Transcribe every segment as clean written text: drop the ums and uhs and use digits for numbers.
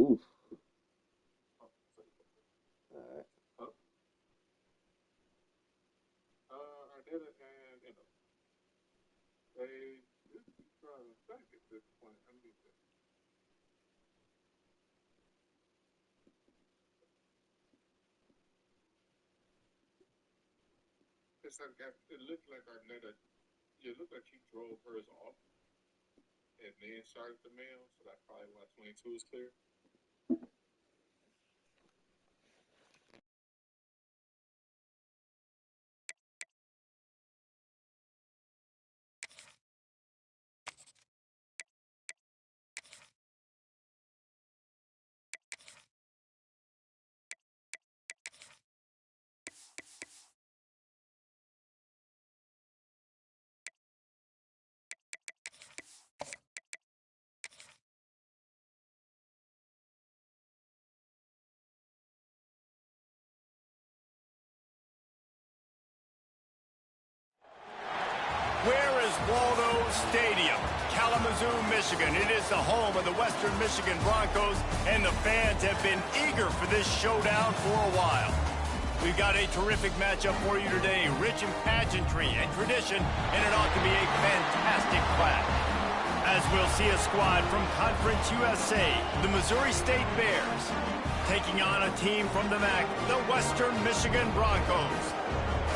Oof. All right. Arteta and they trying back at this point. I mean, it's like it looked like Arteta. It looked like he drove hers off and then started the mail. So that's probably why 22 is clear. Where is Waldo Stadium? Kalamazoo, Michigan. It is the home of the Western Michigan Broncos, and the fans have been eager for this showdown for a while. We've got a terrific matchup for you today, rich in pageantry and tradition, and it ought to be a fantastic clash. As we'll see a squad from Conference USA, the Missouri State Bears, taking on a team from the MAC, the Western Michigan Broncos.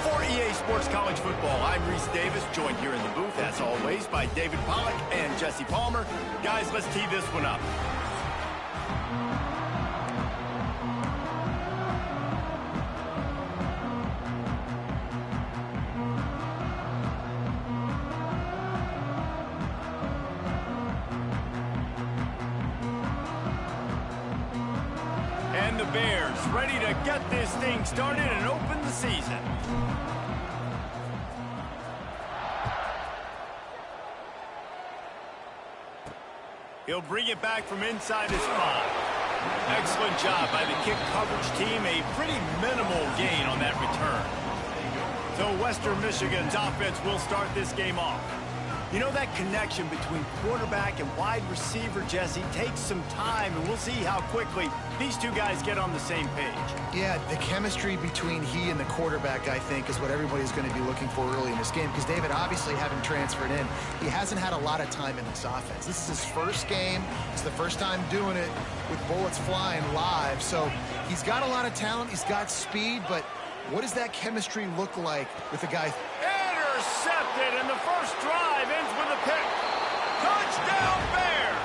For EA Sports College Football, I'm Reese Davis, joined here in the booth, as always, by David Pollack and Jesse Palmer. Guys, let's tee this one up. And the Bears ready to get this thing started and open the season. He'll bring it back from inside his 5. Excellent job by the kick coverage team. A pretty minimal gain on that return. So Western Michigan's offense will start this game off. You know, that connection between quarterback and wide receiver, Jesse, takes some time, and we'll see how quickly these two guys get on the same page. Yeah, the chemistry between he and the quarterback, I think, is what everybody's going to be looking for early in this game. Because David, obviously, having transferred in, he hasn't had a lot of time in this offense. This is his first game. It's the first time doing it with bullets flying live. So he's got a lot of talent. He's got speed. But what does that chemistry look like with the guy? Intercepted, and the first drive ends with a pick. Touchdown, Bears!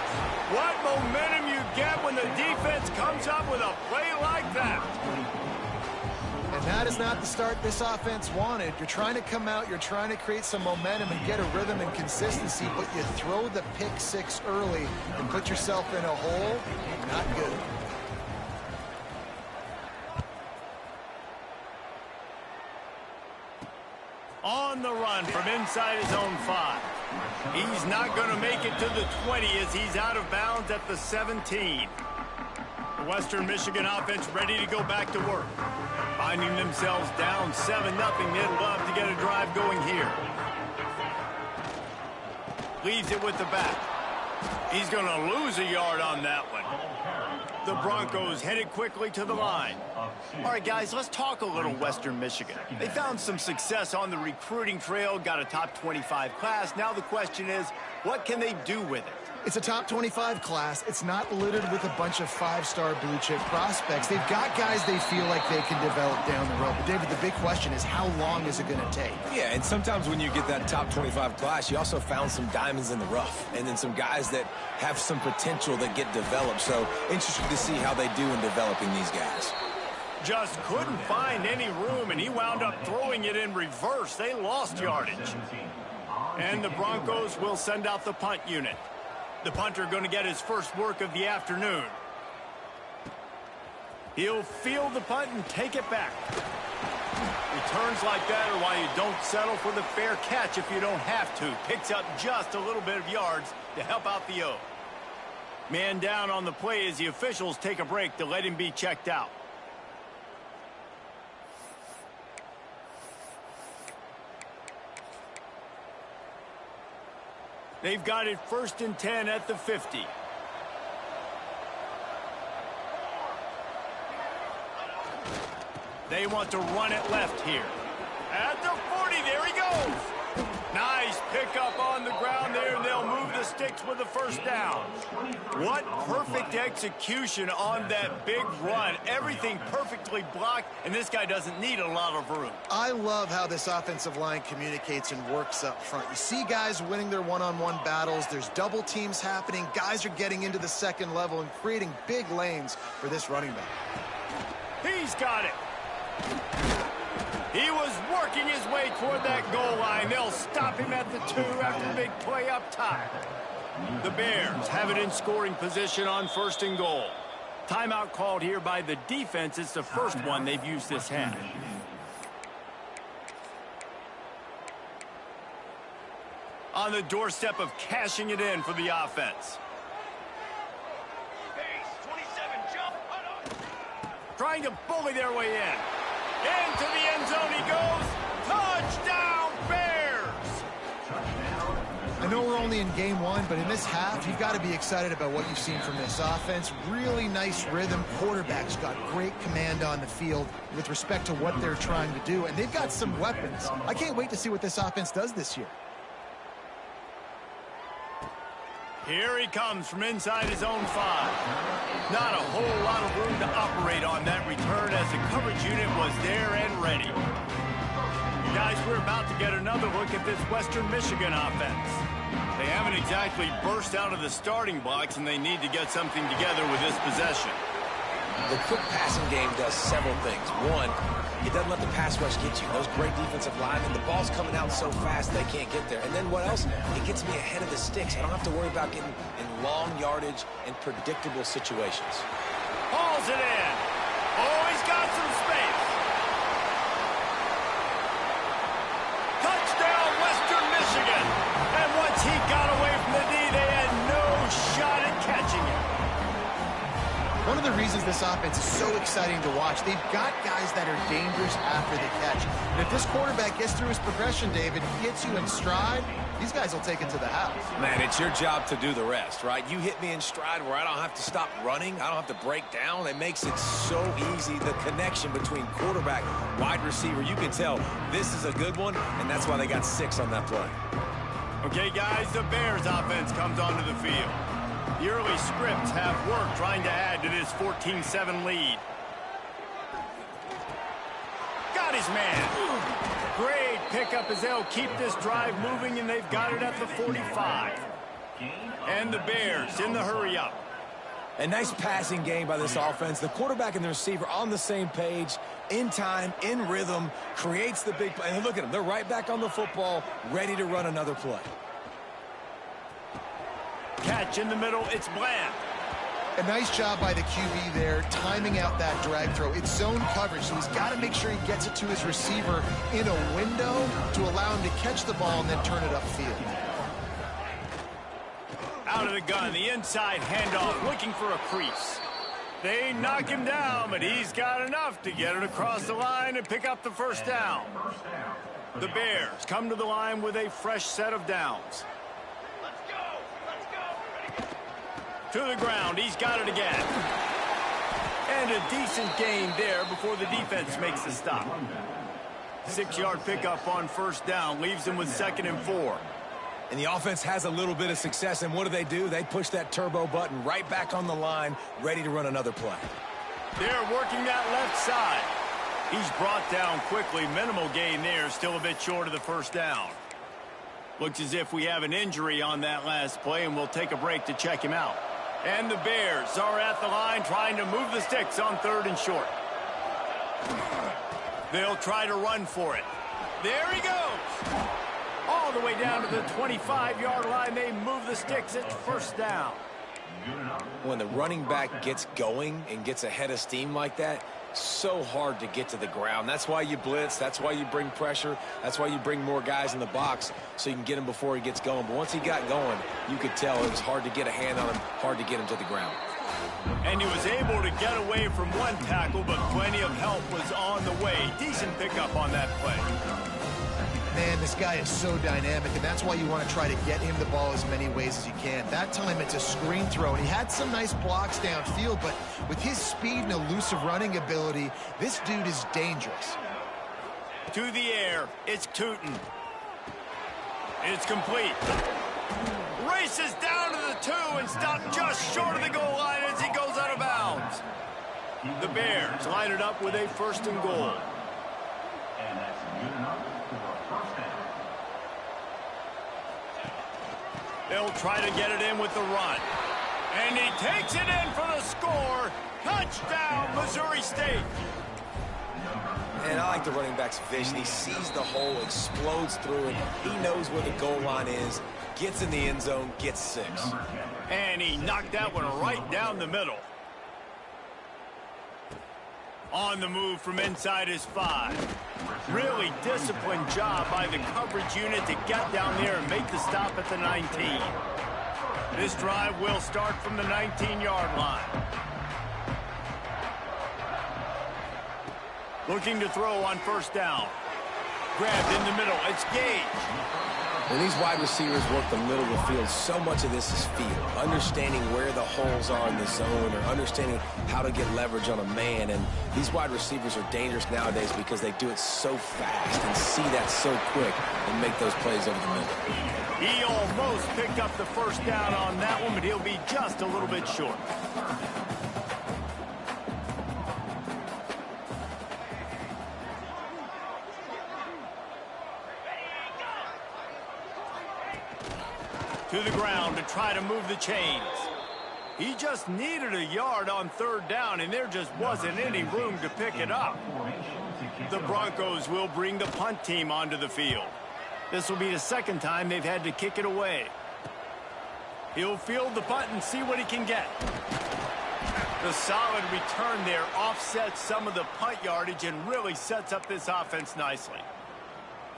What momentum you get when the defense comes up with a play like that. And that is not the start this offense wanted. You're trying to come out, you're trying to create some momentum and get a rhythm and consistency, but you throw the pick 6 early and put yourself in a hole. Not good. On the run from inside his own 5. He's not going to make it to the 20 as he's out of bounds at the 17. The Western Michigan offense ready to go back to work. Finding themselves down 7-0. They'd love to get a drive going here. Leaves it with the back. He's going to lose a yard on that one. The Broncos headed quickly to the line. All right, guys, let's talk a little Western Michigan. They found some success on the recruiting trail, got a top 25 class. Now the question is, what can they do with it? It's a top 25 class. It's not littered with a bunch of 5-star blue-chip prospects. They've got guys they feel like they can develop down the road. But, David, the big question is, how long is it going to take? Yeah, and sometimes when you get that top 25 class, you also found some diamonds in the rough. And then some guys that have some potential that get developed. So, interested to see how they do in developing these guys. Just couldn't find any room, and he wound up throwing it in reverse. They lost yardage. And the Broncos will send out the punt unit. The punter going to get his first work of the afternoon. He'll field the punt and take it back. Returns like that are why you don't settle for the fair catch if you don't have to. Picks up just a little bit of yards to help out the O. Man down on the play as the officials take a break to let him be checked out. They've got it 1st and 10 at the 50. They want to run it left here. At the 40, there he goes. Nice pickup on the ground there, and they'll move the sticks with the first down. What perfect execution on that big run. Everything perfectly blocked, and this guy doesn't need a lot of room. I love how this offensive line communicates and works up front. You see guys winning their one-on-one battles. There's double teams happening. Guys are getting into the second level and creating big lanes for this running back. He's got it. He was working his way toward that goal line. They'll stop him at the 2 after the big play up top. The Bears have it in scoring position on 1st and goal. Timeout called here by the defense. It's the first one they've used this half. On the doorstep of cashing it in for the offense. Trying to bully their way in. Into the end zone he goes. Touchdown, Bears! I know we're only in game 1, but in this half, you've got to be excited about what you've seen from this offense. Really nice rhythm. Quarterback's got great command on the field with respect to what they're trying to do, and they've got some weapons. I can't wait to see what this offense does this year. Here he comes from inside his own 5. Not a whole lot of room to operate on that return as the coverage unit was there and ready. Guys, we're about to get another look at this Western Michigan offense. They haven't exactly burst out of the starting blocks, and they need to get something together with this possession. The quick passing game does several things. One, it doesn't let the pass rush get you. Those great defensive linemen, the ball's coming out so fast they can't get there. And then what else? It gets me ahead of the sticks. I don't have to worry about getting in long yardage and predictable situations. Hauls it in. Oh, he's got some space. Touchdown, Western Michigan. And once he got away from the knee, they had no shot at catching him. One of the reasons this offense is so exciting to watch, they've got guys that are dangerous after the catch. And if this quarterback gets through his progression, David, hits you in stride, these guys will take it to the house. Man, it's your job to do the rest, right? You hit me in stride where I don't have to stop running. I don't have to break down. It makes it so easy. The connection between quarterback, wide receiver, you can tell this is a good one, and that's why they got 6 on that play. Okay, guys, the Bears offense comes onto the field. The early scripts have worked trying to add to this 14-7 lead. Got his man. Great pickup as they'll keep this drive moving, and they've got it at the 45. And the Bears in the hurry-up. A nice passing game by this offense. The quarterback and the receiver on the same page, in time, in rhythm, creates the big play. And look at them. They're right back on the football, ready to run another play. Catch in the middle, it's Bland. A nice job by the QB there, timing out that drag throw. It's zone coverage, so he's got to make sure he gets it to his receiver in a window to allow him to catch the ball and then turn it upfield. Out of the gun, the inside handoff, looking for a crease. They knock him down, but he's got enough to get it across the line and pick up the first down. The Bears come to the line with a fresh set of downs. To the ground, he's got it again. And a decent gain there before the defense makes the stop. 6-yard pickup on first down, leaves them with 2nd and 4. And the offense has a little bit of success, and what do? They push that turbo button right back on the line, ready to run another play. They're working that left side. He's brought down quickly. Minimal gain there, still a bit short of the first down. Looks as if we have an injury on that last play, and we'll take a break to check him out. And the Bears are at the line trying to move the sticks on 3rd and short. They'll try to run for it. There he goes. All the way down to the 25-yard line. They move the sticks at first down. When the running back gets going and gets ahead of steam like that, so hard to get to the ground. That's why you blitz. That's why you bring pressure. That's why you bring more guys in the box so you can get him before he gets going. But once he got going, you could tell it was hard to get a hand on him, hard to get him to the ground. And he was able to get away from one tackle, but plenty of help was on the way. Decent pickup on that play. Man, this guy is so dynamic, and that's why you want to try to get him the ball as many ways as you can. That time, it's a screen throw, and he had some nice blocks downfield, but with his speed and elusive running ability, this dude is dangerous. To the air, it's Tootin. It's complete. Races down to the 2 and stopped just short of the goal line as he goes out of bounds. The Bears line it up with a 1st and goal. And that's good enough for a 1st down. They'll try to get it in with the run. And he takes it in for the score. Touchdown, Missouri State. And I like the running back's vision. He sees the hole, explodes through it. He knows where the goal line is, gets in the end zone, gets 6. And he knocked that one right down the middle. On the move from inside his 5. Really disciplined job by the coverage unit to get down there and make the stop at the 19. This drive will start from the 19-yard line. Looking to throw on 1st down. Grabbed in the middle. It's Gage. When these wide receivers work the middle of the field, so much of this is feel. Understanding where the holes are in the zone or understanding how to get leverage on a man. And these wide receivers are dangerous nowadays because they do it so fast and see that so quick and make those plays over the middle. He almost picked up the 1st down on that one, but he'll be just a little bit short. To the ground to try to move the chains. He just needed a yard on 3rd down, and there just wasn't any room to pick it up. The Broncos will bring the punt team onto the field. This will be the 2nd time they've had to kick it away. He'll field the punt and see what he can get. The solid return there offsets some of the punt yardage and really sets up this offense nicely.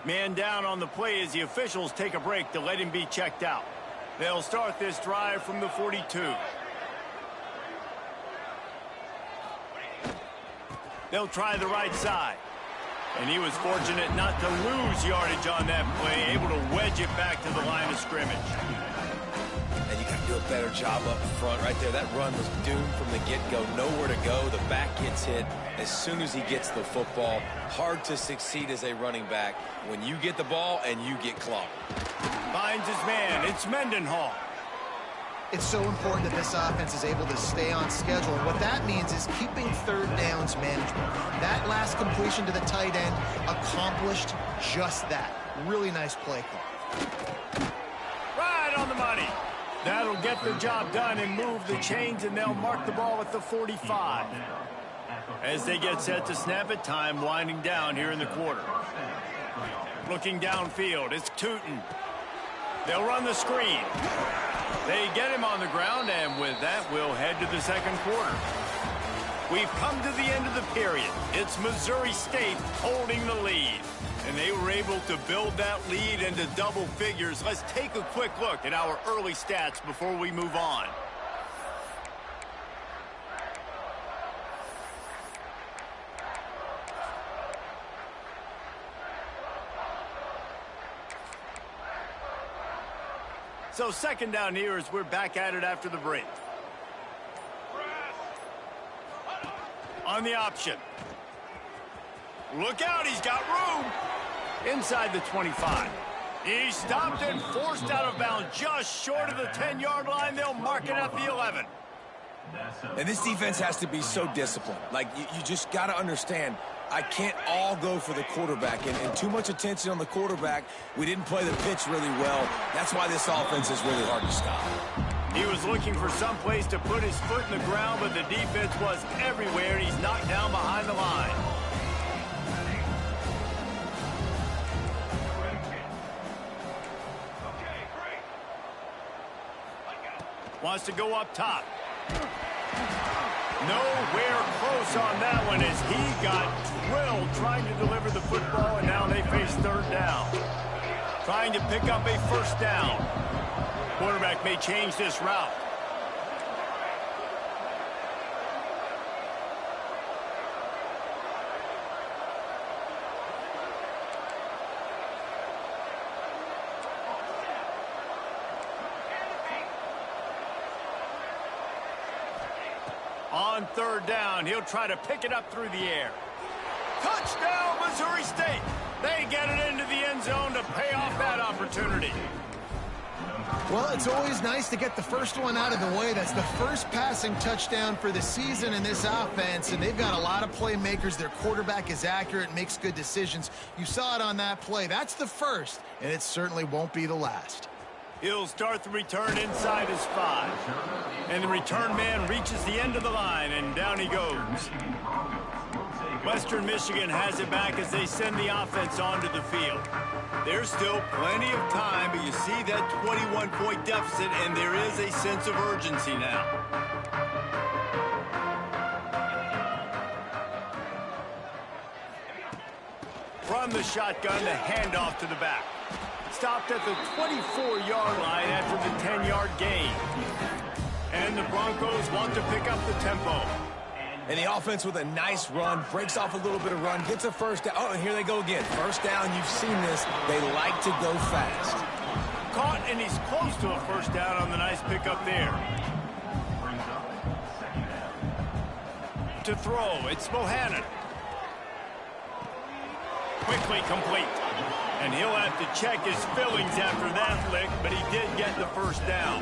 Man down on the play as the officials take a break to let him be checked out. They'll start this drive from the 42. They'll try the right side. And he was fortunate not to lose yardage on that play, able to wedge it back to the line of scrimmage. And you got to do a better job up front right there. That run was doomed from the get-go. Nowhere to go. The back gets hit as soon as he gets the football. Hard to succeed as a running back when you get the ball and you get clocked. Finds his man. It's Mendenhall. It's so important that this offense is able to stay on schedule. And what that means is keeping 3rd downs manageable. That last completion to the tight end accomplished just that. Really nice play call. Right on the money. That'll get the job done and move the chains, and they'll mark the ball at the 45. As they get set to snap it, time winding down here in the quarter. Looking downfield, it's Tootin. They'll run the screen. They get him on the ground, and with that, we'll head to the 2nd quarter. We've come to the end of the period. It's Missouri State holding the lead, and they were able to build that lead into double figures. Let's take a quick look at our early stats before we move on. So 2nd down here as we're back at it after the break. On the option. Look out, he's got room. Inside the 25. He's stopped and forced out of bounds just short of the 10-yard line. They'll mark it at the 11. And this defense has to be so disciplined. Like, you just got to understand, I can't all go for the quarterback. And too much attention on the quarterback. We didn't play the pitch really well. That's why this offense is really hard to stop. He was looking for some place to put his foot in the ground, but the defense was everywhere. He's knocked down behind the line. Wants to go up top. Nowhere close on that one as he got drilled trying to deliver the football, and now they face 3rd down. Trying to pick up a 1st down. Quarterback may change this route. on third down. He'll try to pick it up through the air. Touchdown, Missouri State. They get it into the end zone to pay off that opportunity. Well, it's always nice to get the first one out of the way. That's the first passing touchdown for the season in this offense, and they've got a lot of playmakers. Their quarterback is accurate, makes good decisions. You saw it on that play. That's the first, and it certainly won't be the last. He'll start the return inside his 5. And the return man reaches the end of the line, and down he goes. Western Michigan has it back as they send the offense onto the field. There's still plenty of time, but you see that 21-point deficit, and there is a sense of urgency now. From the shotgun, the handoff to the back. Stopped at the 24-yard line after the 10-yard gain. And the Broncos want to pick up the tempo. And the offense with a nice run, breaks off a little bit of run, gets a first down. Oh, and here they go again. First down, you've seen this. They like to go fast. Caught, and he's close to a first down on the nice pickup there. To throw, it's Bohannon. Quickly complete. And he'll have to check his fillings after that lick, but he did get the first down.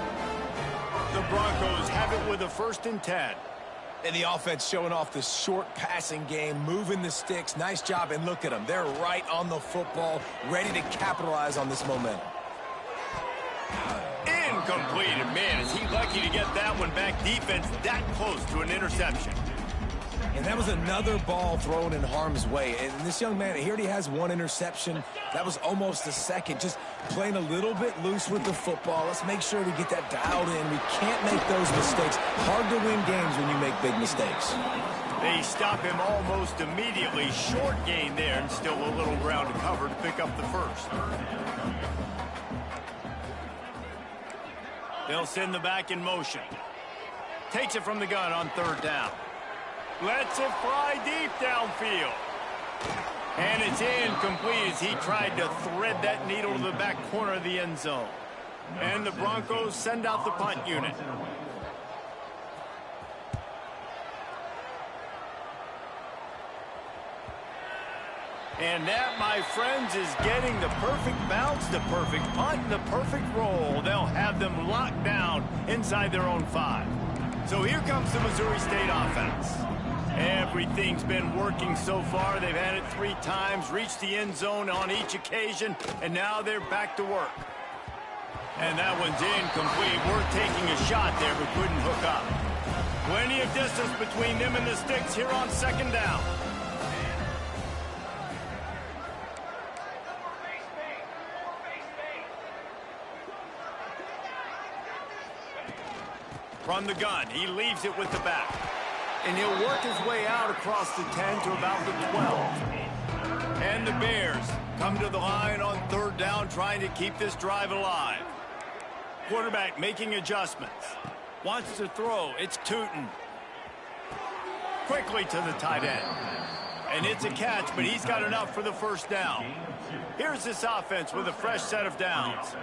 The Broncos have it with a 1st and 10. And the offense showing off the short passing game, moving the sticks. Nice job, and look at them. They're right on the football, ready to capitalize on this momentum. Incomplete, and man, is he lucky to get that one back. Defense that close to an interception. And that was another ball thrown in harm's way. And this young man, he already has 1 interception. That was almost a second. Just playing a little bit loose with the football. Let's make sure we get that dialed in. We can't make those mistakes. Hard to win games when you make big mistakes. They stop him almost immediately. Short gain there, and still a little ground to cover to pick up the first. They'll send the back in motion. Takes it from the gun on third down. Lets it fly deep downfield. And it's incomplete as he tried to thread that needle to the back corner of the end zone. And the Broncos send out the punt unit. And that, my friends, is getting the perfect bounce, the perfect punt, and the perfect roll. They'll have them locked down inside their own 5. So here comes the Missouri State offense. Everything's been working so far. They've had it 3 times, reached the end zone on each occasion, and now they're back to work. And that one's incomplete. Worth taking a shot there, but couldn't hook up. Plenty of distance between them and the sticks here on 2nd down. From the gun, he leaves it with the back. And he'll work his way out across the 10 to about the 12. And the Bears come to the line on third down, trying to keep this drive alive. Quarterback making adjustments. Wants to throw. It's Tootin. Quickly to the tight end. And it's a catch, but he's got enough for the first down. Here's this offense with a fresh set of downs.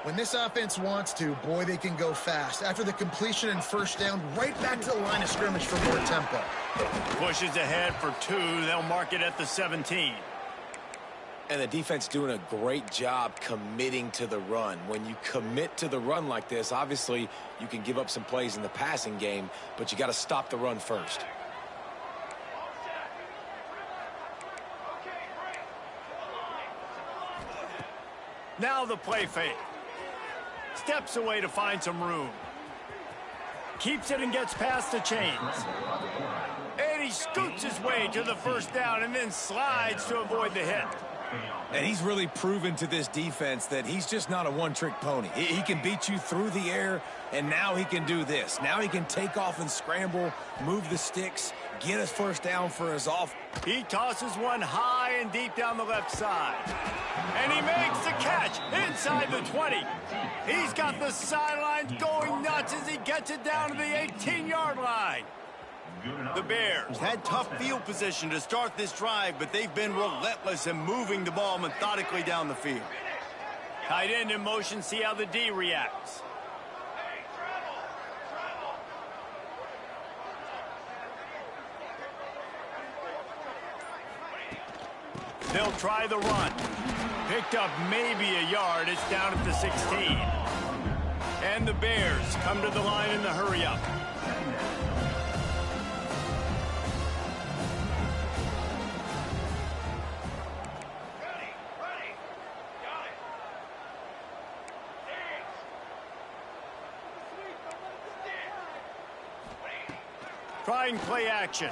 When this offense wants to, boy, they can go fast. After the completion and first down, right back to the line of scrimmage for more tempo. Pushes ahead for 2. They'll mark it at the 17. And the defense doing a great job committing to the run. When you commit to the run like this, obviously you can give up some plays in the passing game, but you got to stop the run first. Now the play fake. Steps away to find some room. Keeps it and gets past the chains. And he scoots his way to the first down and then slides to avoid the hit. And he's really proven to this defense that he's just not a one-trick pony. He can beat you through the air, and now he can do this. Now he can take off and scramble, move the sticks, get his first down for his off. He tosses one high and deep down the left side. And he makes the catch inside the 20. He's got the sidelines going nuts as he gets it down to the 18-yard line. The Bears had tough field position to start this drive, but they've been relentless in moving the ball methodically down the field. Tight end in motion, see how the D reacts. They'll try the run. Picked up maybe a yard. It's down at the 16. And the Bears come to the line in the hurry-up. Trying play action.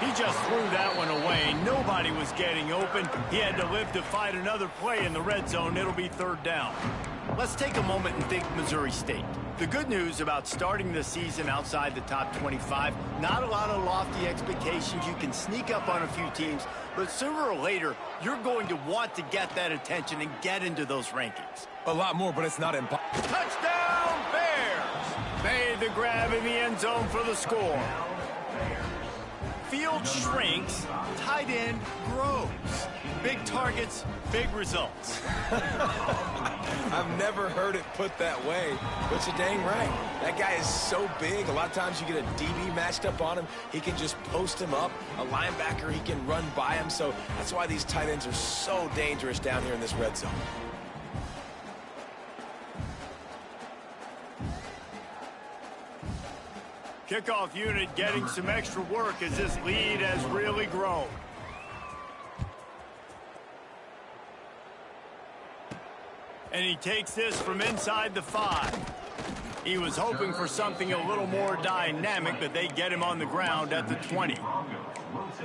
He just threw that one away. Nobody was getting open. He had to live to fight another play in the red zone. It'll be third down. Let's take a moment and think Missouri State. The good news about starting the season outside the top 25, not a lot of lofty expectations. You can sneak up on a few teams, but sooner or later, you're going to want to get that attention and get into those rankings. A lot more, but it's not impossible. Touchdown, Bears! Made the grab in the end zone for the score. Field shrinks, tight end grows. Big targets, big results. I've never heard it put that way, but you're dang right. That guy is so big. A lot of times you get a DB matched up on him. He can just post him up. A linebacker, he can run by him. So that's why these tight ends are so dangerous down here in this red zone. Kickoff unit getting some extra work as this lead has really grown. And he takes this from inside the 5. He was hoping for something a little more dynamic, but they get him on the ground at the 20.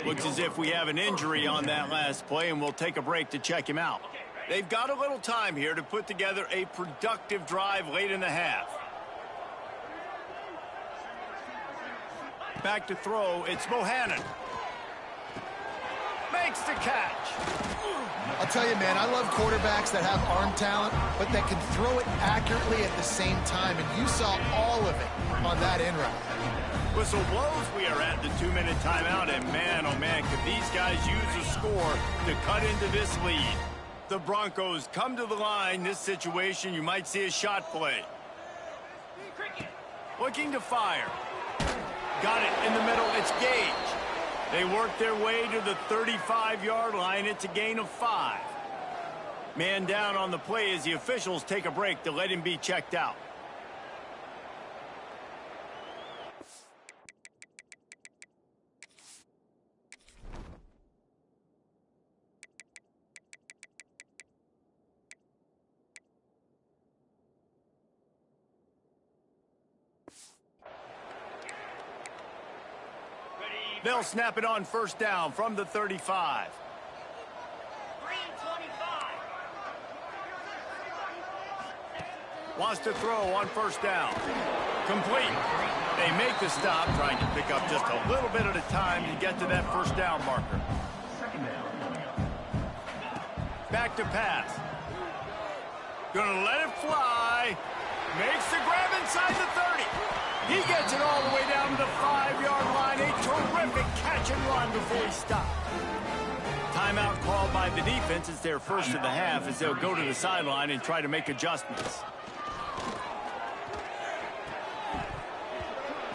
Looks as if we have an injury on that last play, and we'll take a break to check him out. They've got a little time here to put together a productive drive late in the half. Back to throw, it's Bohannon. Makes the catch. I'll tell you, man, I love quarterbacks that have arm talent, but that can throw it accurately at the same time, and you saw all of it on that in route. Whistle blows, we are at the 2-minute timeout, and man, oh man, could these guys use a score to cut into this lead. The Broncos come to the line. This situation, you might see a shot play. Looking to fire. Got it in the middle. It's Gage. They work their way to the 35-yard line. It's a gain of 5. Man down on the play as the officials take a break to let him be checked out. They'll snap it on first down from the 35. Wants to throw on first down. Complete. They make the stop, trying to pick up just a little bit at a time to get to that first down marker. Back to pass. Gonna let it fly. Makes the grab inside the 30. He gets it all the way down to the 5-yard line. A terrific catch and run before he stopped. Timeout called by the defense. It's their first of the half as they'll go to the sideline and try to make adjustments.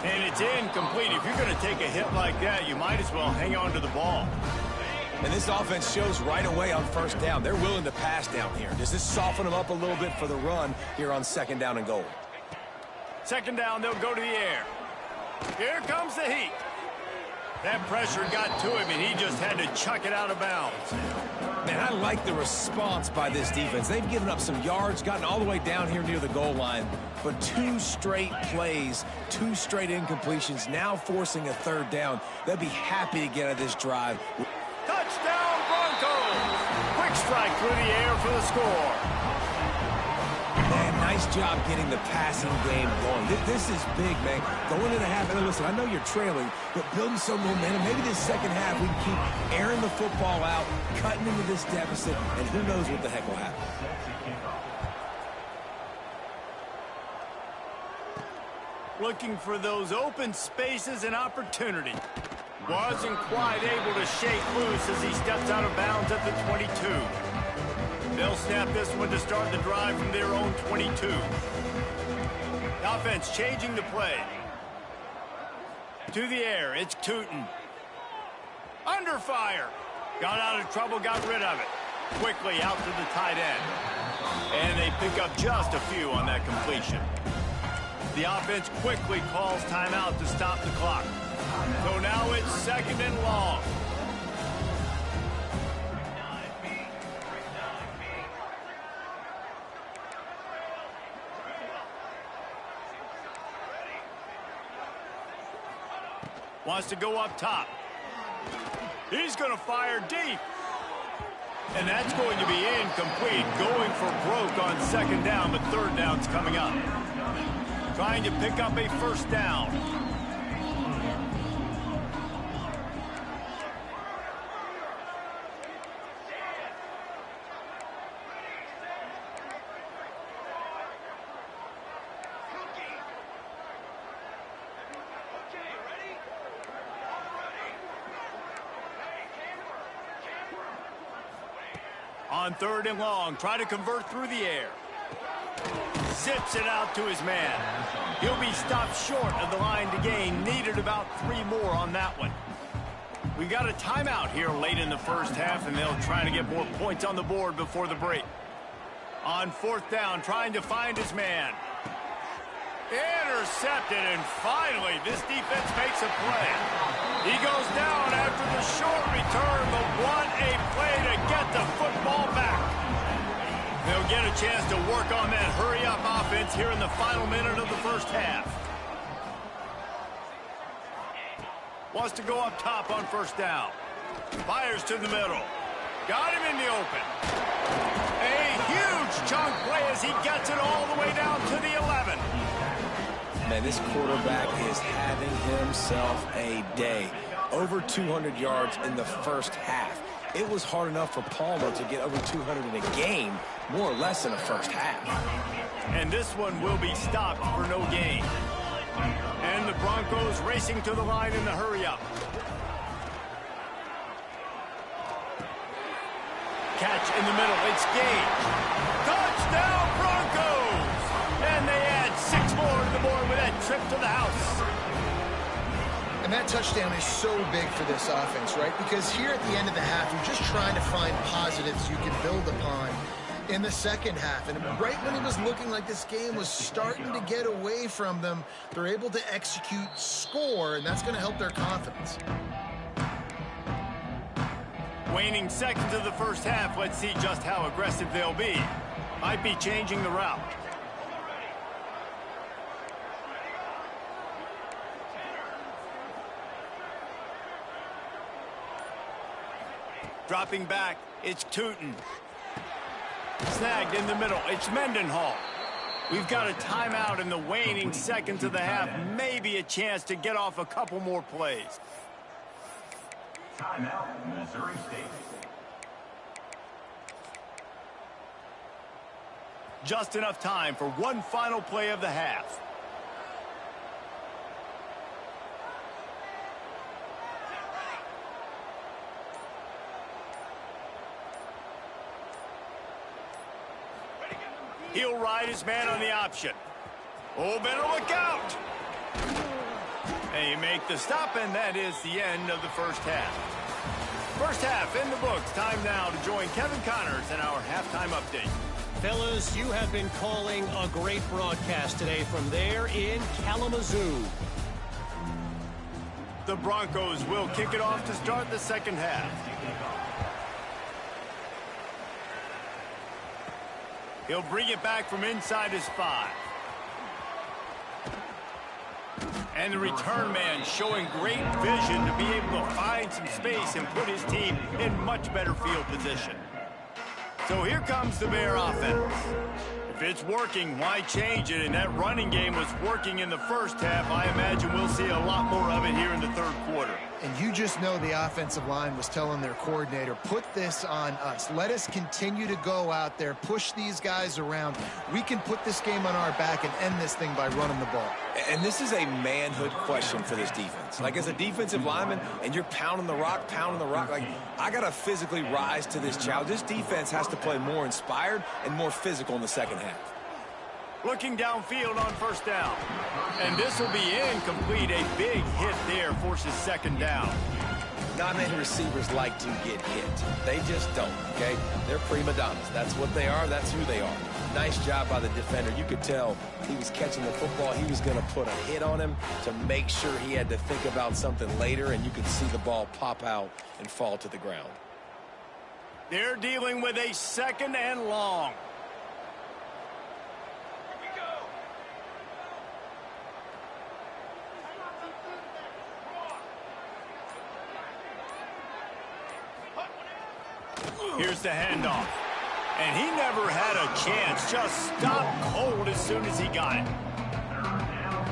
And it's incomplete. If you're going to take a hit like that, you might as well hang on to the ball. And this offense shows right away on first down. They're willing to pass down here. Does this soften them up a little bit for the run here on second down and goal? Second down, they'll go to the air. Here comes the heat. That pressure got to him, and he just had to chuck it out of bounds. Man, I like the response by this defense. They've given up some yards, gotten all the way down here near the goal line. But 2 straight plays, 2 straight incompletions, now forcing a third down. They'll be happy to get out of this drive. Touchdown, Broncos! Quick strike through the air for the score. Man, nice job getting the passing game going. This is big, man. Going into the half, and listen, I know you're trailing, but building some momentum. Maybe this second half we can keep airing the football out, cutting into this deficit, and who knows what the heck will happen. Looking for those open spaces and opportunity. Wasn't quite able to shake loose as he steps out of bounds at the 22. They'll snap this one to start the drive from their own 22. The offense changing the play. To the air, it's Tootin. Under fire. Got out of trouble, got rid of it. Quickly out to the tight end. And they pick up just a few on that completion. The offense quickly calls timeout to stop the clock. So now it's 2nd and long. Wants to go up top. He's going to fire deep. And that's going to be incomplete. Going for broke on 2nd down, but 3rd down's coming up. Trying to pick up a 1st down. On 3rd and long, try to convert through the air. Zips it out to his man. He'll be stopped short of the line to gain. Needed about 3 more on that one. We got a timeout here late in the 1st half, and they'll try to get more points on the board before the break. On 4th down, trying to find his man. Intercepted, and finally, this defense makes a play. He goes down after the short return, but what a play to get the football back. They'll get a chance to work on that hurry-up offense here in the final minute of the 1st half. Wants to go up top on 1st down. Fires to the middle. Got him in the open. A huge chunk play as he gets it all the way down to the 11. Man, this quarterback is having himself a day. Over 200 yards in the 1st half. It was hard enough for Palmer to get over 200 in a game, more or less in the 1st half. And this one will be stopped for no gain. And the Broncos racing to the line in the hurry-up. Catch in the middle. It's Gage. Touchdown, Broncos! And they add 6 more to the board with that trip to the house. And that touchdown is so big for this offense, right? Because here at the end of the half, you're just trying to find positives you can build upon in the 2nd half. And right when it was looking like this game was starting to get away from them, they're able to execute, score, and that's going to help their confidence. Waning seconds of the 1st half, let's see just how aggressive they'll be. Might be changing the route. Dropping back, it's Tootin. Snagged in the middle, it's Mendenhall. We've got a timeout in the waning seconds of the half. Maybe a chance to get off a couple more plays. Timeout, Missouri State. Just enough time for one final play of the half. He'll ride his man on the option. Oh, better look out. They make the stop, and that is the end of the 1st half. 1st half in the books. Time now to join Kevin Connors in our halftime update. Fellas, you have been calling a great broadcast today from there in Kalamazoo. The Broncos will kick it off to start the 2nd half. He'll bring it back from inside his 5. And the return man showing great vision to be able to find some space and put his team in much better field position. So here comes the Bear offense. If it's working, why change it? And that running game was working in the 1st half. I imagine we'll see a lot more of it here in the 3rd quarter. And you just know the offensive line was telling their coordinator, put this on us. Let us continue to go out there, push these guys around. We can put this game on our back and end this thing by running the ball. And this is a manhood question for this defense. Like, as a defensive lineman, and you're pounding the rock, like, I got to physically rise to this challenge. This defense has to play more inspired and more physical in the 2nd half. Looking downfield on 1st down. And this will be incomplete. A big hit there forces 2nd down. Not many receivers like to get hit. They just don't, okay? They're prima donnas. That's what they are. That's who they are. Nice job by the defender. You could tell he was catching the football. He was going to put a hit on him to make sure he had to think about something later, and you could see the ball pop out and fall to the ground. They're dealing with a 2nd and long. Here's the handoff. And he never had a chance. Just stopped cold as soon as he got it.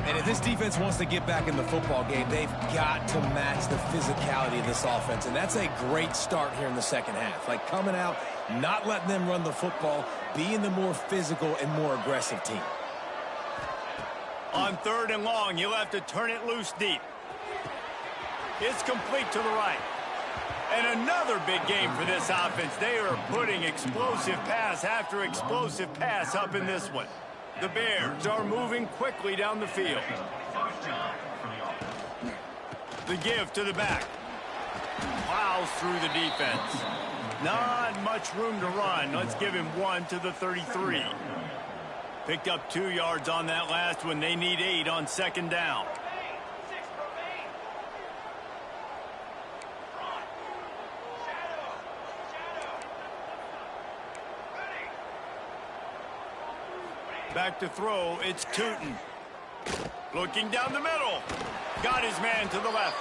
And if this defense wants to get back in the football game, they've got to match the physicality of this offense. And that's a great start here in the second half. Like coming out, not letting them run the football, being the more physical and more aggressive team. On 3rd and long, you'll have to turn it loose deep. It's complete to the right. And another big game for this offense. They are putting explosive pass after explosive pass up in this one. The Bears are moving quickly down the field. The give to the back. Plows through the defense. Not much room to run. Let's give him 1 to the 33. Picked up 2 yards on that last one. They need 8 on 2nd down. Back to throw, it's Tootin. Looking down the middle. Got his man to the left.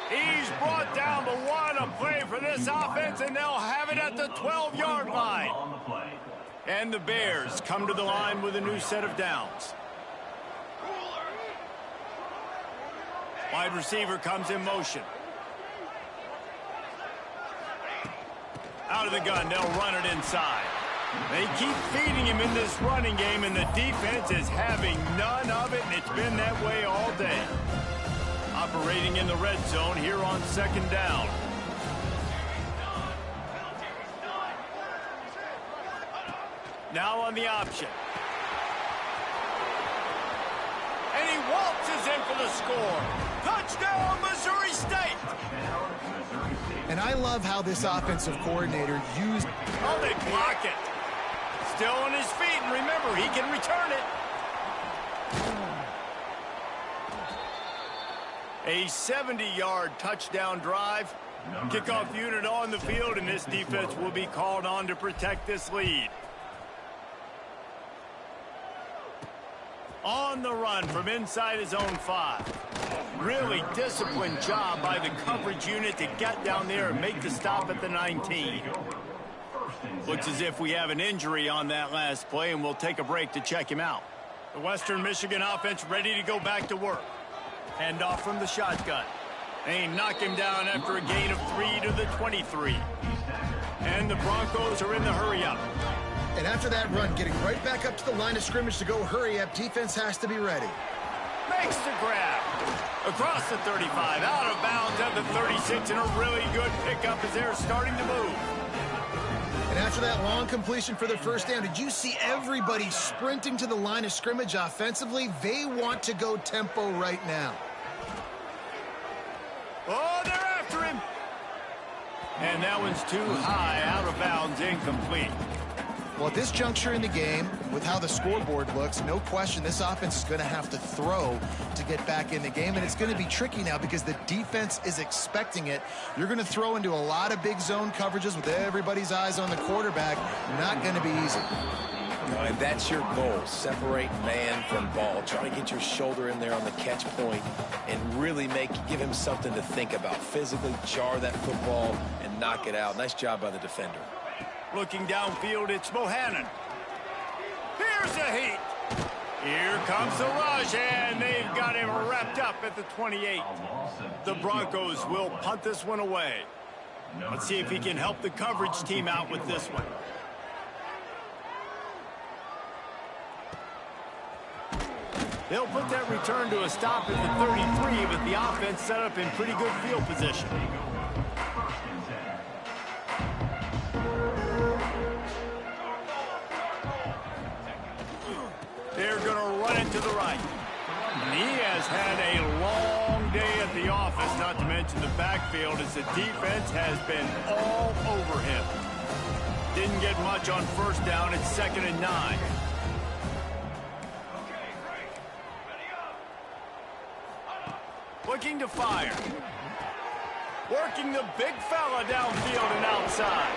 He's brought down, but what a play for this offense, and they'll have it at the 12-yard line. And the Bears come to the line with a new set of downs. Wide receiver comes in motion. Out of the gun, they'll run it inside. They keep feeding him in this running game, and the defense is having none of it, and it's been that way all day. Operating in the red zone here on 2nd down. Now on the option. And he waltzes in for the score. Touchdown, Missouri State! And I love how this offensive coordinator used... Oh, they block it. Still on his feet, and remember, he can return it. A 70-yard touchdown drive. Kickoff unit on the field, and this defense will be called on to protect this lead. On the run from inside his own 5. Really disciplined job by the coverage unit to get down there and make the stop at the 19. Looks as if we have an injury on that last play, and we'll take a break to check him out. The Western Michigan offense ready to go back to work. Hand off from the shotgun. They knock him down after a gain of 3 to the 23. And the Broncos are in the hurry-up. And after that run, getting right back up to the line of scrimmage to go hurry up, defense has to be ready. Makes the grab. Across the 35, out of bounds at the 36, and a really good pickup as they're starting to move. And after that long completion for the first down, did you see everybody sprinting to the line of scrimmage offensively? They want to go tempo right now. Oh, they're after him. And that one's too high, out of bounds, incomplete. Well, at this juncture in the game, with how the scoreboard looks, no question this offense is going to have to throw to get back in the game, and it's going to be tricky now because the defense is expecting it. You're going to throw into a lot of big zone coverages with everybody's eyes on the quarterback. Not going to be easy. And that's your goal. Separate man from ball. Try to get your shoulder in there on the catch point and really give him something to think about. Physically jar that football and knock it out. Nice job by the defender. Looking downfield, it's Bohannon. Here's the heat. Here comes the rush, and they've got him wrapped up at the 28. The Broncos will punt this one away. Let's see if he can help the coverage team out with this one. They'll put that return to a stop at the 33, but the offense set up in pretty good field position. They're going to run it to the right. And he has had a long day at the office, not not to mention the backfield, as the defense has been all over him. Didn't get much on first down. It's 2nd and 9. Looking to fire. Working the big fella downfield and outside.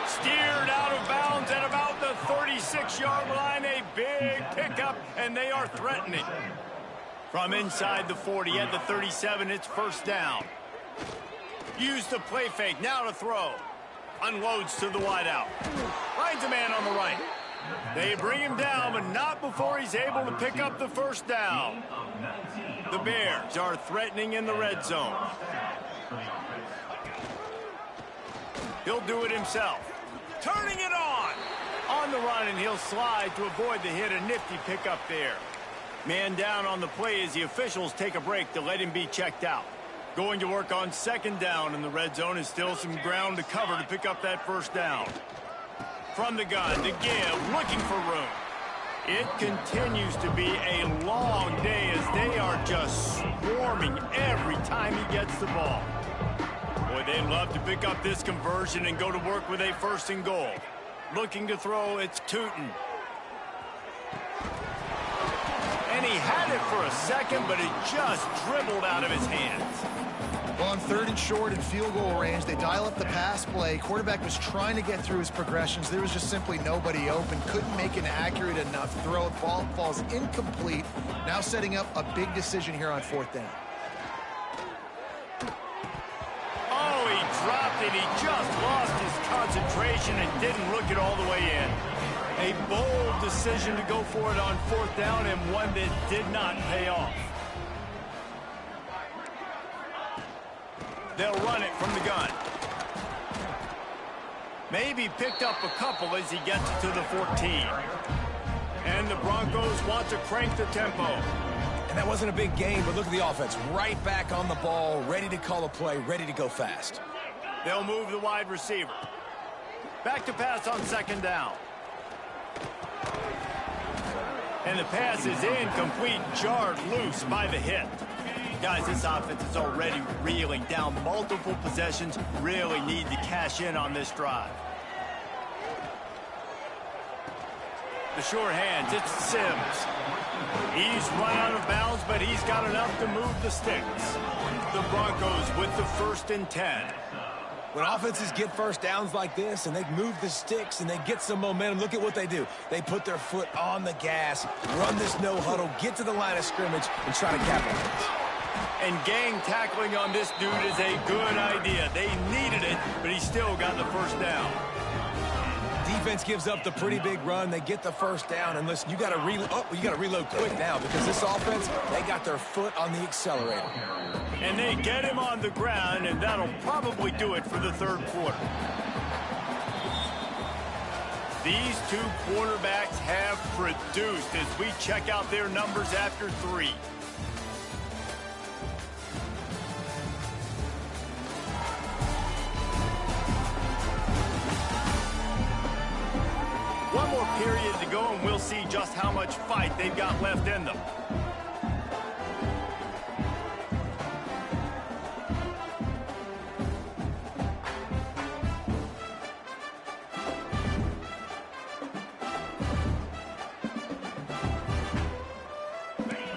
Steered out of bounds at about the 36-yard line. A big pickup, and they are threatening. From inside the 40 at the 37, it's first down. Use the play fake, now to throw. Unloads to the wideout. Finds a man on the right. They bring him down, but not before he's able to pick up the first down. The Bears are threatening in the red zone. He'll do it himself. Turning it on the run, and he'll slide to avoid the hit. A nifty pickup there. Man down on the play as the officials take a break to let him be checked out. Going to work on 2nd down in the red zone. Is still some ground to cover to pick up that first down. From the gun to give, looking for room. It continues to be a long day as they are just swarming every time he gets the ball. Boy, they'd love to pick up this conversion and go to work with a 1st and goal. Looking to throw, it's Tootin. And he had it for a second, but it just dribbled out of his hands. Well, on 3rd and short and field goal range, they dial up the pass play. Quarterback was trying to get through his progressions. There was just simply nobody open. Couldn't make an accurate enough throw. Ball falls incomplete. Now setting up a big decision here on 4th down. Oh, he dropped it. He just lost his concentration and didn't look it all the way in. A bold decision to go for it on 4th down, and one that did not pay off. They'll run it from the gun. Maybe picked up a couple as he gets to the 14. And the Broncos want to crank the tempo. And that wasn't a big game, but look at the offense. Right back on the ball, ready to call a play, ready to go fast. They'll move the wide receiver. Back to pass on 2nd down. And the pass is incomplete, jarred loose by the hit. Guys, this offense is already reeling down multiple possessions. Really need to cash in on this drive. The short hands, it's Sims. He's run out of bounds, but he's got enough to move the sticks. The Broncos with the 1st and 10. When offenses get first downs like this and they move the sticks and they get some momentum, look at what they do. They put their foot on the gas, run this no huddle, get to the line of scrimmage, and try to capitalize. And gang tackling on this dude is a good idea. They needed it, but he still got the first down. Defense gives up the pretty big run. They get the first down, and listen, you got to reload quick now because this offense, they got their foot on the accelerator. And they get him on the ground, and that'll probably do it for the 3rd quarter. These two quarterbacks have produced as we check out their numbers after 3. One more period to go, and we'll see just how much fight they've got left in them.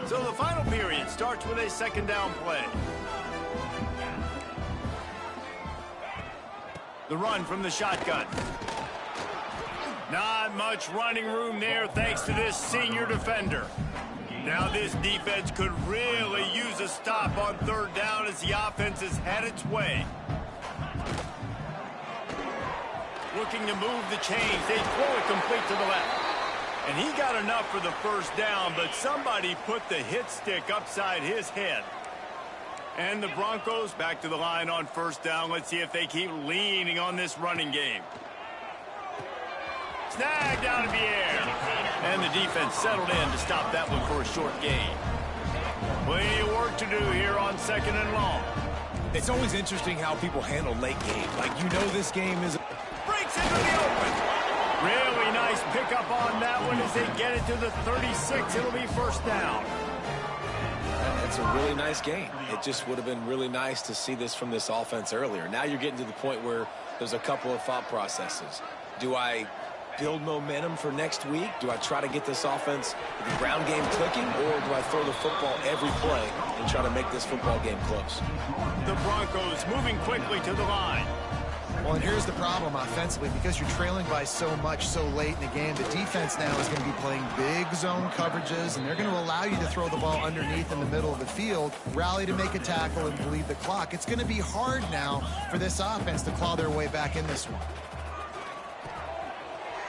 So the final period starts with a 2nd down play. The run from the shotgun. Not much running room there thanks to this senior defender. Now this defense could really use a stop on 3rd down as the offense has had its way. Looking to move the chains. They throw it complete to the left. And he got enough for the first down, but somebody put the hit stick upside his head. And the Broncos back to the line on 1st down. Let's see if they keep leaning on this running game. Snagged out of the air. And the defense settled in to stop that one for a short gain. Plenty of work to do here on 2nd and long. It's always interesting how people handle late games. Like, you know this game is... Breaks into the open. Really nice pickup on that one as they get it to the 36. It'll be 1st down. It's was a really nice game. It just would have been really nice to see this from this offense earlier. Now you're getting to the point where there's a couple of thought processes. Do I build momentum for next week? Do I try to get this offense, the ground game clicking, or do I throw the football every play and try to make this football game close? The Broncos moving quickly to the line. Well, and here's the problem offensively. Because you're trailing by so much so late in the game, the defense now is going to be playing big zone coverages, and they're going to allow you to throw the ball underneath in the middle of the field, rally to make a tackle, and bleed the clock. It's going to be hard now for this offense to claw their way back in this one.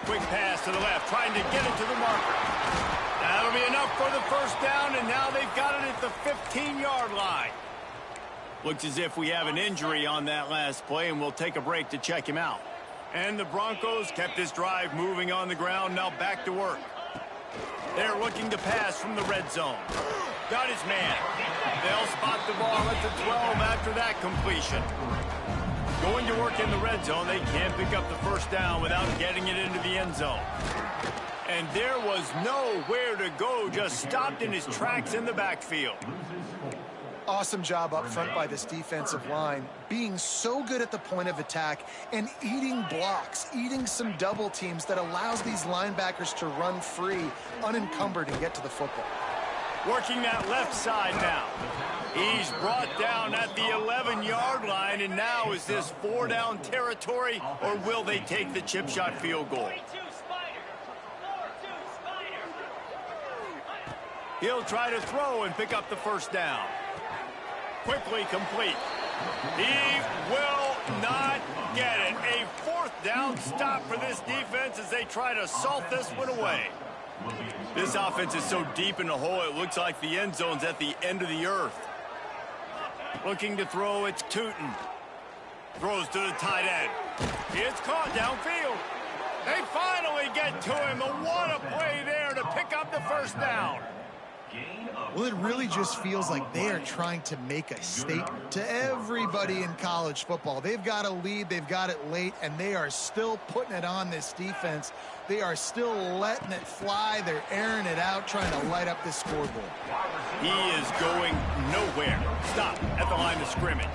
Quick pass to the left, trying to get it to the marker. That'll be enough for the first down, and now they've got it at the 15-yard line. Looks as if we have an injury on that last play, and we'll take a break to check him out. And the Broncos kept this drive moving on the ground, now back to work. They're looking to pass from the red zone. Got his man. They'll spot the ball at the 12 after that completion. Going to work in the red zone, they can't pick up the first down without getting it into the end zone. And there was nowhere to go, just stopped in his tracks in the backfield. Awesome job up front by this defensive line, being so good at the point of attack and eating blocks, eating some double teams that allows these linebackers to run free, unencumbered, and get to the football. Working that left side now. He's brought down at the 11-yard line, and now is this 4-down territory, or will they take the chip shot field goal? He'll try to throw and pick up the first down. Quickly complete. He will not get it. A 4th down stop for this defense as they try to salt this one away. This offense is so deep in the hole, it looks like the end zone's at the end of the earth. Looking to throw, it's Tootin. Throws to the tight end. It's caught downfield. They finally get to him. What a play there to pick up the first down. Well, it really just feels like they are trying to make a statement to everybody in college football. They've got a lead, they've got it late, and they are still putting it on this defense. They are still letting it fly. They're airing it out, trying to light up this scoreboard. He is going nowhere. Stop at the line of scrimmage.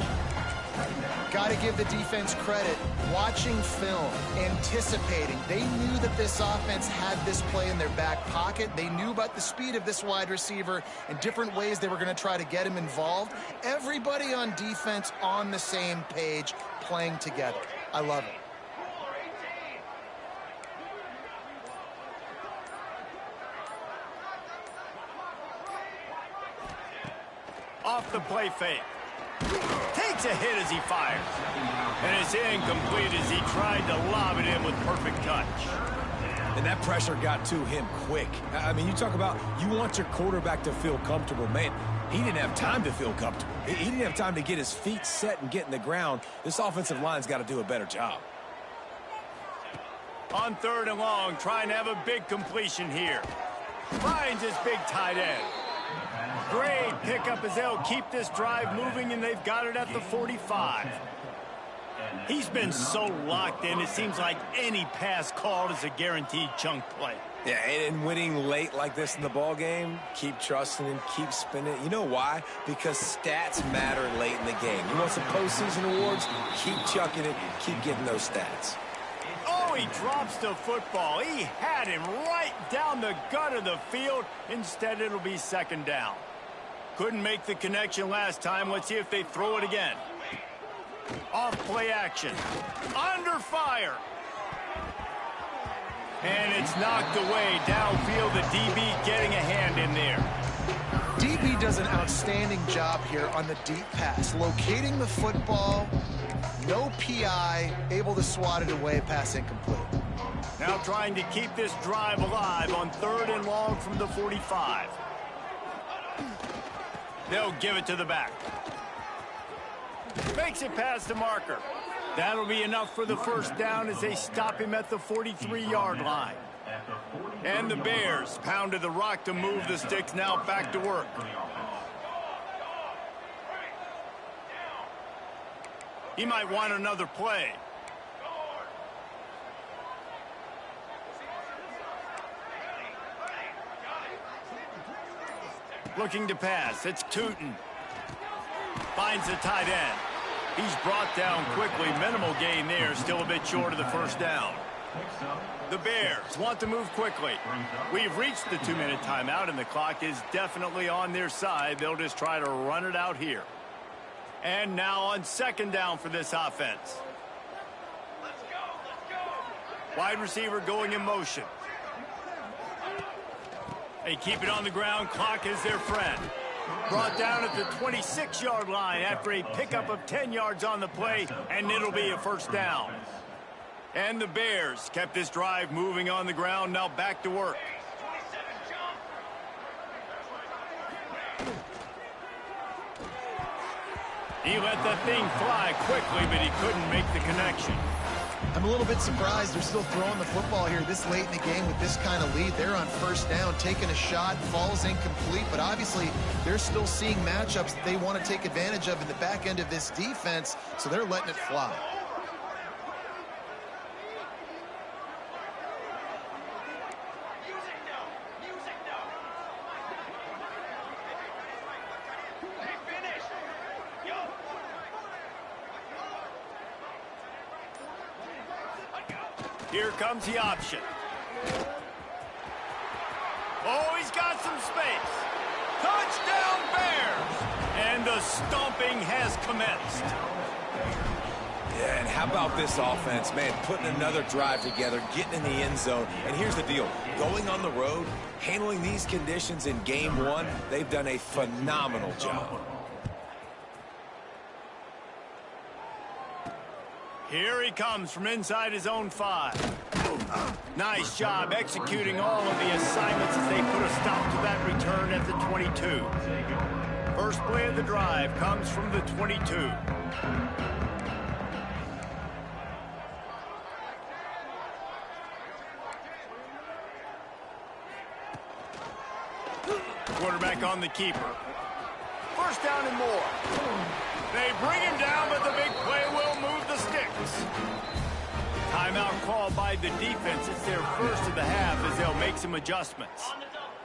Got to give the defense credit. Watching film, anticipating. They knew that this offense had this play in their back pocket. They knew about the speed of this wide receiver and different ways they were going to try to get him involved. Everybody on defense on the same page, playing together. I love it. Off the play fake. Takes a hit as he fires. And it's incomplete as he tried to lob it in with perfect touch. And that pressure got to him quick. I mean, you talk about you want your quarterback to feel comfortable. Man, he didn't have time to feel comfortable. He didn't have time to get his feet set and get in the ground. This offensive line's got to do a better job. On 3rd and long, trying to have a big completion here. Finds his big tight end. Great pickup as they'll keep this drive moving, and they've got it at the 45. He's been so locked in, it seems like any pass called is a guaranteed chunk play. Yeah, and winning late like this in the ball game, keep trusting him, keep spinning. You know why? Because stats matter late in the game. You want some postseason awards? Keep chucking it, keep getting those stats. Oh, he drops the football. He had him right down the gut of the field. Instead, it'll be 2nd down. Couldn't make the connection last time. Let's see if they throw it again. Off play action. Under fire. And it's knocked away downfield. The DB getting a hand in there. DB does an outstanding job here on the deep pass. Locating the football, no PI, able to swat it away, pass incomplete. Now trying to keep this drive alive on 3rd and long from the 45. They'll give it to the back. Makes it past the marker. That'll be enough for the first down as they stop him at the 43-yard line. And the Bears pounded the rock to move the sticks, now back to work. He might want another play. Looking to pass. It's Tootin. Finds the tight end. He's brought down quickly. Minimal gain there. Still a bit short of the first down. The Bears want to move quickly. We've reached the 2-minute timeout, and the clock is definitely on their side. They'll just try to run it out here. And now on second down for this offense. Wide receiver going in motion. They keep it on the ground. Clock is their friend. Brought down at the 26-yard line after a pickup of 10 yards on the play, and it'll be a first down. And the Bears kept this drive moving on the ground. Now back to work. He let the thing fly quickly, but he couldn't make the connection. I'm a little bit surprised they're still throwing the football here this late in the game with this kind of lead. They're on first down, taking a shot, falls incomplete, but obviously they're still seeing matchups that they want to take advantage of in the back end of this defense, so they're letting it fly. Here comes the option. Oh, he's got some space. Touchdown, Bears! And the stomping has commenced. Yeah, and how about this offense, man, putting another drive together, getting in the end zone. And here's the deal. Going on the road, handling these conditions in game one, they've done a phenomenal job. Here he comes from inside his own 5. Nice job executing all of the assignments as they put a stop to that return at the 22. First play of the drive comes from the 22. Quarterback on the keeper. First down and more. They bring him down, but the big play will move the sticks. Timeout called by the defense. It's their first of the half as they'll make some adjustments.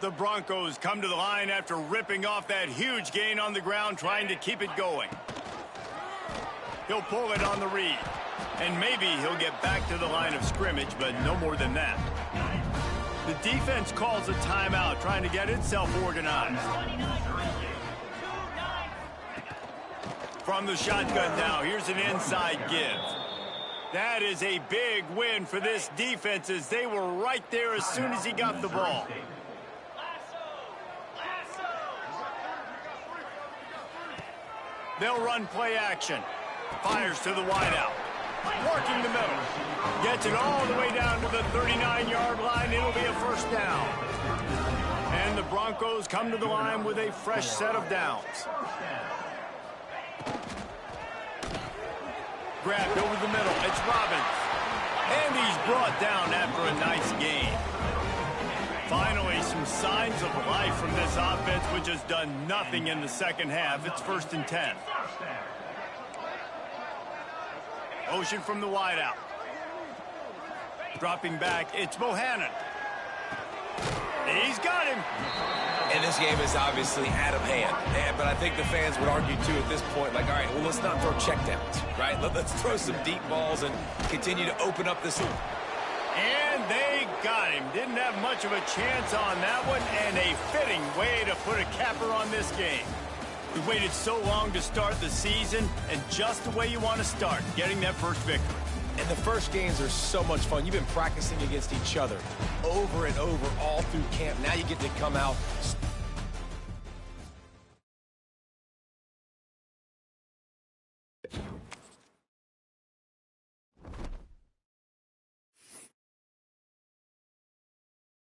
The Broncos come to the line after ripping off that huge gain on the ground, trying to keep it going. He'll pull it on the read. And maybe he'll get back to the line of scrimmage, but no more than that. The defense calls a timeout, trying to get itself organized. From the shotgun now, here's an inside give. That is a big win for this defense as they were right there as soon as he got the ball. They'll run play action. Fires to the wideout. Working the middle. Gets it all the way down to the 39-yard line. It'll be a first down. And the Broncos come to the line with a fresh set of downs. Grabbed over the middle. It's Robbins. And he's brought down after a nice gain. Finally, some signs of life from this offense, which has done nothing in the second half. It's 1st and 10. Motion from the wideout. Dropping back, it's Bohannon. He's got him. And this game is obviously out of hand. But I think the fans would argue, too, at this point, like, all right, well, let's not throw checkdowns, right? Let's throw some deep balls and continue to open up this. And they got him. Didn't have much of a chance on that one, and a fitting way to put a capper on this game. We waited so long to start the season, and just the way you want to start, getting that first victory. And the first games are so much fun. You've been practicing against each other over and over all through camp. Now you get to come out.